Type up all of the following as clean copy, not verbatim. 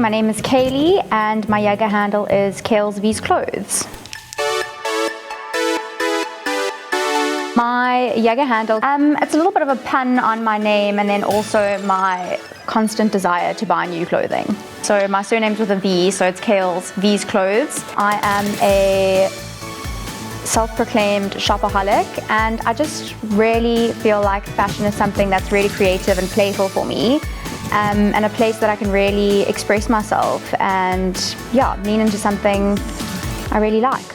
my name is Cayls and my Yaga handle is Cayls vs Clothes. My Yaga handle, it's a little bit of a pun on my name and then also my constant desire to buy new clothing. So my surname's with a V, so it's Cayls vs Clothes. I am a self-proclaimed shopaholic, and I just really feel like fashion is something that's really creative and playful for me, and a place that I can really express myself and lean into something I really like.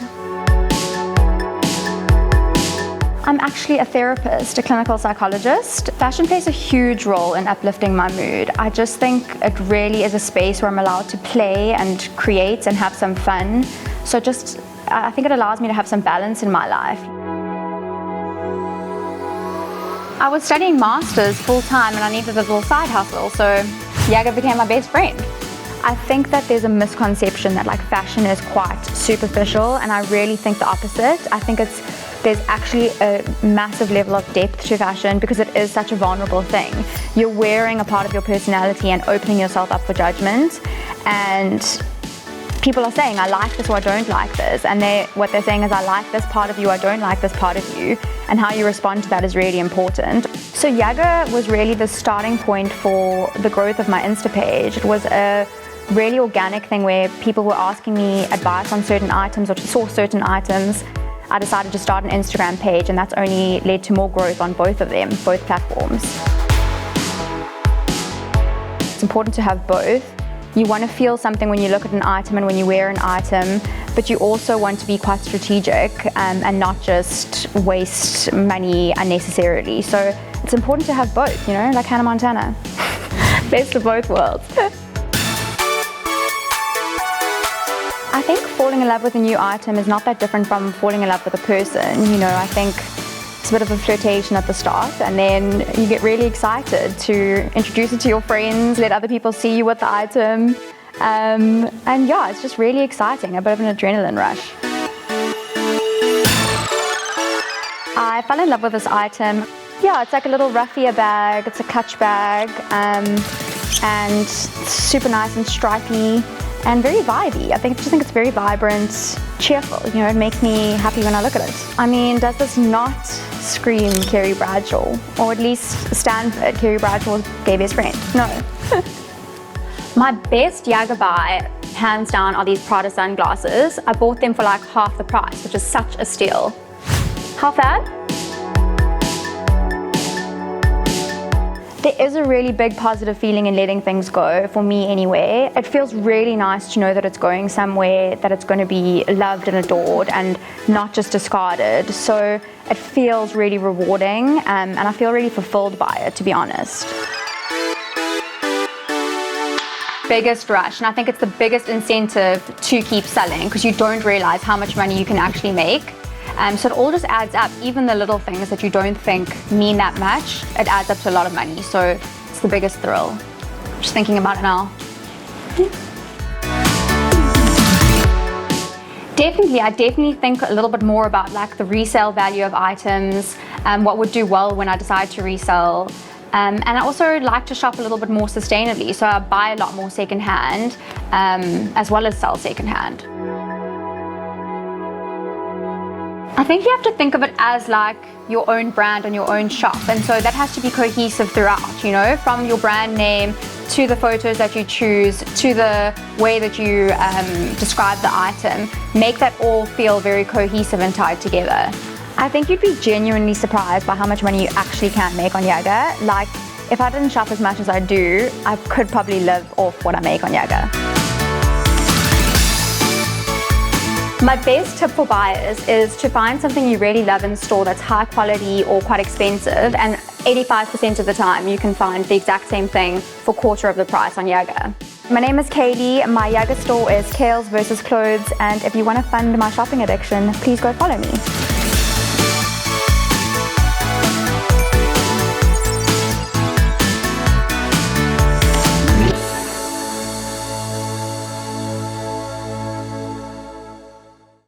I'm actually a therapist, a clinical psychologist. Fashion plays a huge role in uplifting my mood. I just think it really is a space where I'm allowed to play and create and have some fun. So I think it allows me to have some balance in my life. I was studying masters full-time and I needed a little side hustle, so Yaga became my best friend. I think that there's a misconception that fashion is quite superficial, and I really think the opposite. I think there's actually a massive level of depth to fashion because it is such a vulnerable thing. You're wearing a part of your personality and opening yourself up for judgment, and people are saying, I like this or I don't like this, and what they're saying is, I like this part of you, I don't like this part of you, and how you respond to that is really important. So Yaga was really the starting point for the growth of my Insta page. It was a really organic thing where people were asking me advice on certain items or to source certain items. I decided to start an Instagram page, and that's only led to more growth on both platforms. It's important to have both. You want to feel something when you look at an item and when you wear an item, but you also want to be quite strategic and not just waste money unnecessarily. So it's important to have both, like Hannah Montana. Best of both worlds. I think falling in love with a new item is not that different from falling in love with a person. I think it's a bit of a flirtation at the start, and then you get really excited to introduce it to your friends, let other people see you with the item. It's just really exciting, a bit of an adrenaline rush. I fell in love with this item. It's like a little raffia bag, it's a clutch bag, and super nice and stripy. And very vibey. I just think it's very vibrant, cheerful. It makes me happy when I look at it. I mean, does this not scream Carrie Bradshaw? Or at least Stanford, Carrie Bradshaw's gay best friend? No. My best Yaga buy, hands down, are these Prada sunglasses. I bought them for half the price, which is such a steal. How bad? There is a really big positive feeling in letting things go, for me anyway. It feels really nice to know that it's going somewhere, that it's going to be loved and adored and not just discarded. So it feels really rewarding, and I feel really fulfilled by it, to be honest. Biggest rush, and I think it's the biggest incentive to keep selling because you don't realize how much money you can actually make. So it all just adds up, even the little things that you don't think mean that much, it adds up to a lot of money. So it's the biggest thrill. Just thinking about it now. I definitely think a little bit more about the resale value of items, what would do well when I decide to resell. And I also like to shop a little bit more sustainably, so I buy a lot more secondhand, as well as sell secondhand. I think you have to think of it as your own brand and your own shop, and so that has to be cohesive throughout, from your brand name to the photos that you choose to the way that you describe the item. Make that all feel very cohesive and tied together. I think you'd be genuinely surprised by how much money you actually can make on Yaga. If I didn't shop as much as I do, I could probably live off what I make on Yaga. My best tip for buyers is to find something you really love in store that's high quality or quite expensive, and 85% of the time you can find the exact same thing for quarter of the price on Yaga. My name is Cayls, my Yaga store is Cayls vs Clothes, and if you want to fund my shopping addiction, please go follow me.